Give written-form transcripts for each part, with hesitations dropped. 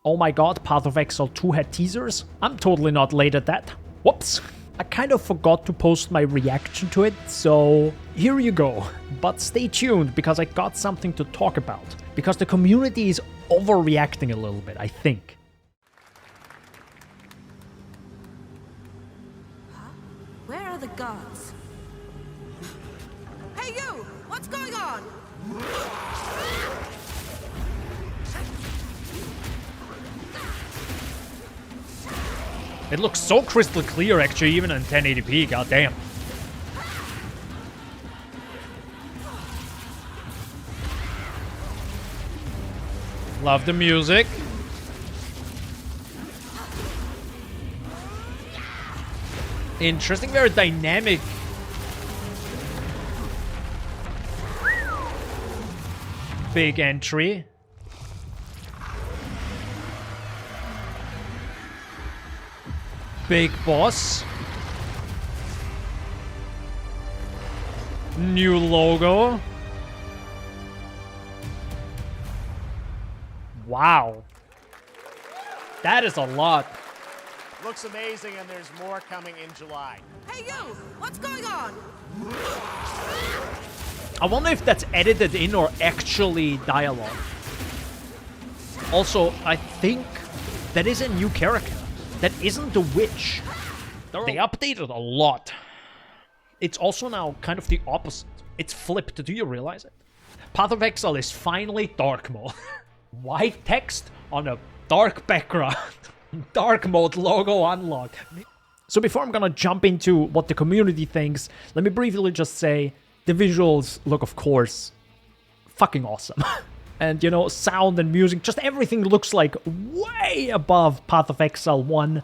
oh my god, Path of Exile 2 had teasers. I'm totally not late at that. Whoops. I kind of forgot to post my reaction to it, so here you go. But stay tuned, because I got something to talk about. Because the community is overreacting a little bit, I think. Where are the gods? Hey you! What's going on? It looks so crystal clear, actually, even in 1080p, goddamn. Love the music. Interesting, very dynamic. Big entry. Big boss. New logo. Wow. That is a lot. Looks amazing, and there's more coming in July. Hey you! What's going on? I wonder if that's edited in or actually dialogue. Also, I think that is a new character. That isn't the witch. They updated a lot. It's also now kind of the opposite. It's flipped. Do you realize it? Path of Exile is finally dark mode. White text on a dark background. Dark mode logo unlocked. So before I'm gonna jump into what the community thinks, let me briefly just say the visuals look, of course, fucking awesome. And, you know, sound and music, just everything looks like way above Path of Exile 1,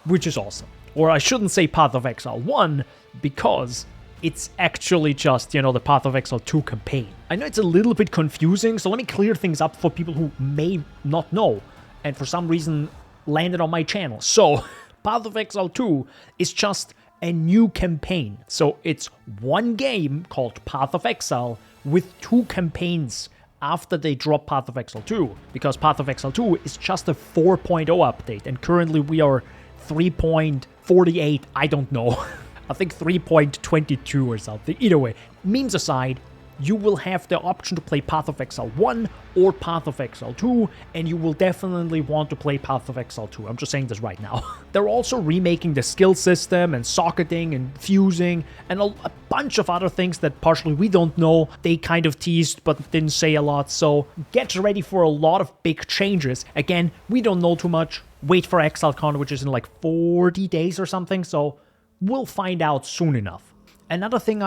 which is awesome. Or I shouldn't say Path of Exile 1, because it's actually just, you know, the Path of Exile 2 campaign. I know it's a little bit confusing, so let me clear things up for people who may not know, and for some reason landed on my channel. So, Path of Exile 2 is just a new campaign. So it's one game called Path of Exile with 2 campaigns after they drop Path of Exile 2, because Path of Exile 2 is just a 4.0 update, and currently we are 3.48, I don't know. I think 3.22 or something. Either way, memes aside, you will have the option to play Path of Exile 1 or Path of Exile 2, and you will definitely want to play Path of Exile 2. I'm just saying this right now. They're also remaking the skill system and socketing and fusing and a bunch of other things that partially we don't know. They kind of teased but didn't say a lot, so get ready for a lot of big changes. Again, we don't know too much. Wait for ExileCon, which is in like 40 days or something, so we'll find out soon enough. Another thing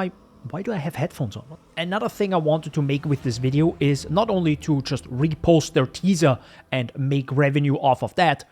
Why do I have headphones on? Another thing I wanted to make with this video is not only to just repost their teaser and make revenue off of that.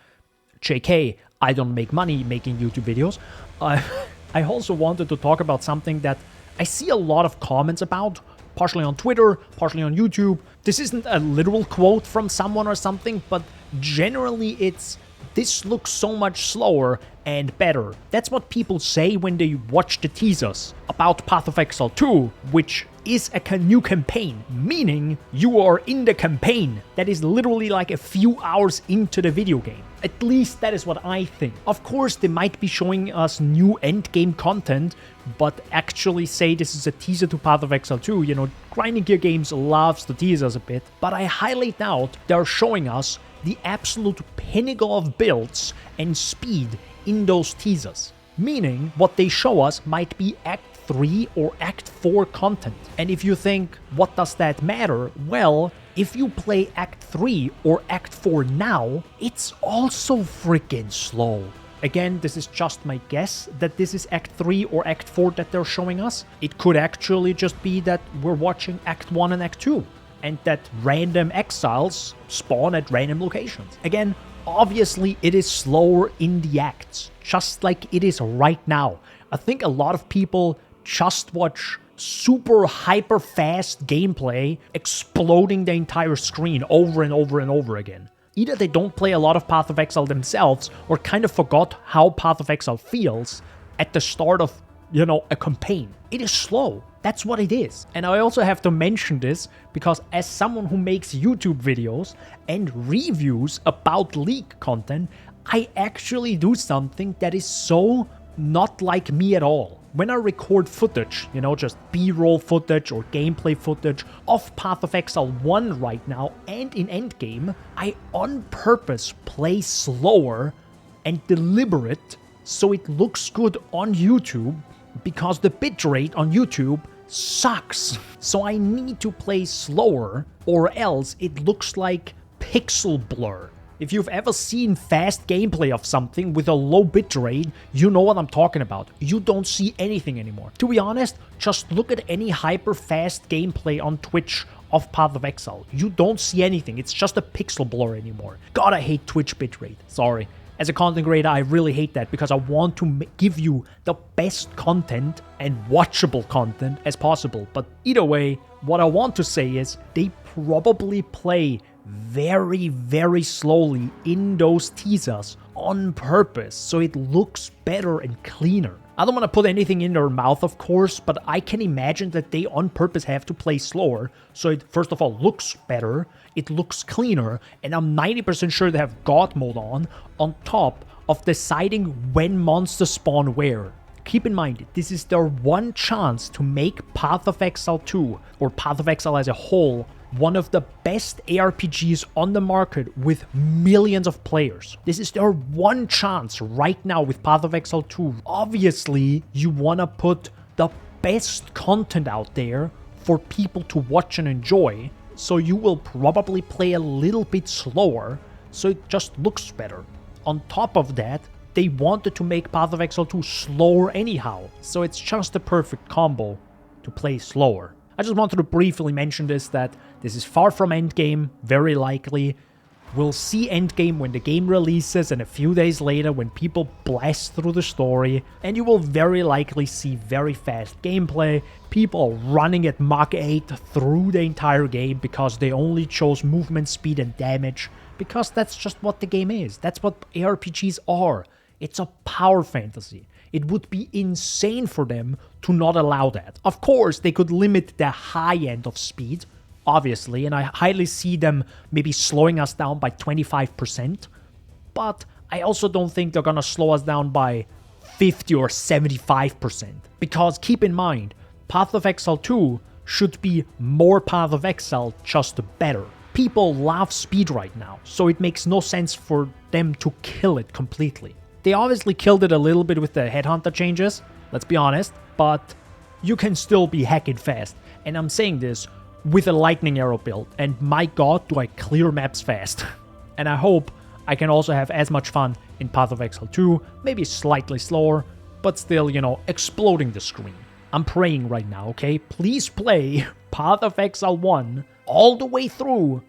JK, I don't make money making YouTube videos. I also wanted to talk about something that I see a lot of comments about, partially on Twitter, partially on YouTube. This isn't a literal quote from someone or something, but generally it's, this looks so much slower and better. That's what people say when they watch the teasers about Path of Exile 2, which is a new campaign, meaning you are in the campaign. That is literally like a few hours into the video game. At least that is what I think. Of course, they might be showing us new endgame content, but actually say this is a teaser to Path of Exile 2. You know, Grinding Gear Games loves the teasers a bit, but I highly doubt they're showing us the absolute pinnacle of builds and speed in those teasers. Meaning, what they show us might be Act 3 or Act 4 content. And if you think, what does that matter? Well, if you play Act 3 or Act 4 now, it's also freaking slow. Again, this is just my guess that this is Act 3 or Act 4 that they're showing us. It could actually just be that we're watching Act 1 and Act 2, and that random exiles spawn at random locations. Again, obviously it is slower in the acts, just like it is right now. I think a lot of people just watch super hyper fast gameplay exploding the entire screen over and over and over again. Either they don't play a lot of Path of Exile themselves, or kind of forgot how Path of Exile feels at the start of a campaign. It is slow. That's what it is. And I also have to mention this because as someone who makes YouTube videos and reviews about League content, I actually do something that is so not like me at all. When I record footage, just B-roll footage or gameplay footage of Path of Exile 1 right now and in Endgame, I on purpose play slower and deliberate so it looks good on YouTube because the bitrate on YouTube sucks. So I need to play slower or else it looks like pixel blur. If you've ever seen fast gameplay of something with a low bitrate, you know what I'm talking about. You don't see anything anymore. To be honest, just look at any hyper fast gameplay on Twitch of Path of Exile. You don't see anything. It's just a pixel blur anymore. God, I hate Twitch bitrate. Sorry. As a content creator, I really hate that because I want to give you the best content and watchable content as possible. But either way, what I want to say is they probably play very, very slowly in those teasers on purpose so it looks better and cleaner. I don't want to put anything in their mouth, of course, but I can imagine that they on purpose have to play slower so it first of all looks better, it looks cleaner, and I'm 90% sure they have God mode on top of deciding when monsters spawn where. Keep in mind, this is their one chance to make Path of Exile 2, or Path of Exile as a whole, one of the best ARPGs on the market with millions of players. This is their one chance right now with Path of Exile 2. Obviously, you want to put the best content out there for people to watch and enjoy, so you will probably play a little bit slower, so it just looks better. On top of that, they wanted to make Path of Exile 2 slower anyhow, so it's just the perfect combo to play slower. I just wanted to briefly mention that this is far from Endgame, very likely. We'll see Endgame when the game releases and a few days later when people blast through the story, and you will very likely see very fast gameplay, people running at Mach 8 through the entire game because they only chose movement speed and damage, because that's just what the game is. That's what ARPGs are. It's a power fantasy. It would be insane for them to not allow that. Of course, they could limit the high end of speed, obviously, and I highly see them maybe slowing us down by 25%, but I also don't think they're gonna slow us down by 50 or 75%. Because keep in mind, Path of Exile 2 should be more Path of Exile, just better. People love speed right now, so it makes no sense for them to kill it completely. They obviously killed it a little bit with the Headhunter changes, let's be honest, but you can still be hacking fast. And I'm saying this with a lightning arrow build, and my god, do I clear maps fast. And I hope I can also have as much fun in Path of Exile 2, maybe slightly slower, but still, exploding the screen. I'm praying right now, okay? Please play Path of Exile 1 all the way through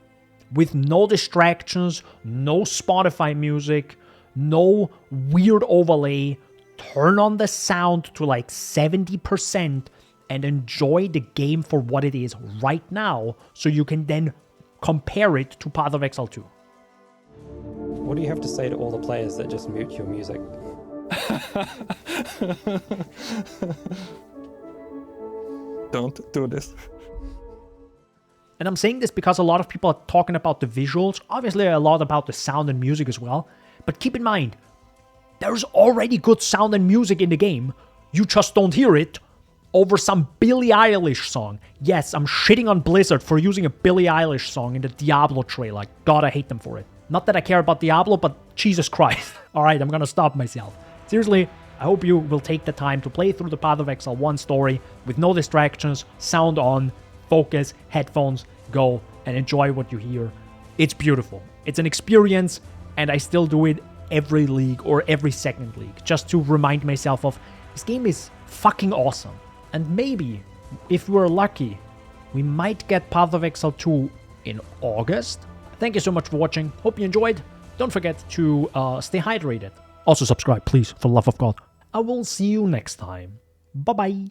with no distractions, no Spotify music, no weird overlay. Turn on the sound to like 70% and enjoy the game for what it is right now so you can then compare it to Path of Exile 2. What do you have to say to all the players that just mute your music? Don't do this. And I'm saying this because a lot of people are talking about the visuals, obviously a lot about the sound and music as well. But keep in mind, there's already good sound and music in the game. You just don't hear it over some Billie Eilish song. Yes, I'm shitting on Blizzard for using a Billie Eilish song in the Diablo trailer. God, I hate them for it. Not that I care about Diablo, but Jesus Christ. Alright, I'm gonna stop myself. Seriously, I hope you will take the time to play through the Path of Exile 1 story with no distractions, sound on, focus, headphones, go, and enjoy what you hear. It's beautiful. It's an experience, and I still do it every league or every second league, just to remind myself of this game is fucking awesome. And maybe, if we're lucky, we might get Path of Exile 2 in August. Thank you so much for watching. Hope you enjoyed. Don't forget to stay hydrated. Also subscribe, please, for the love of God. I will see you next time. Bye-bye.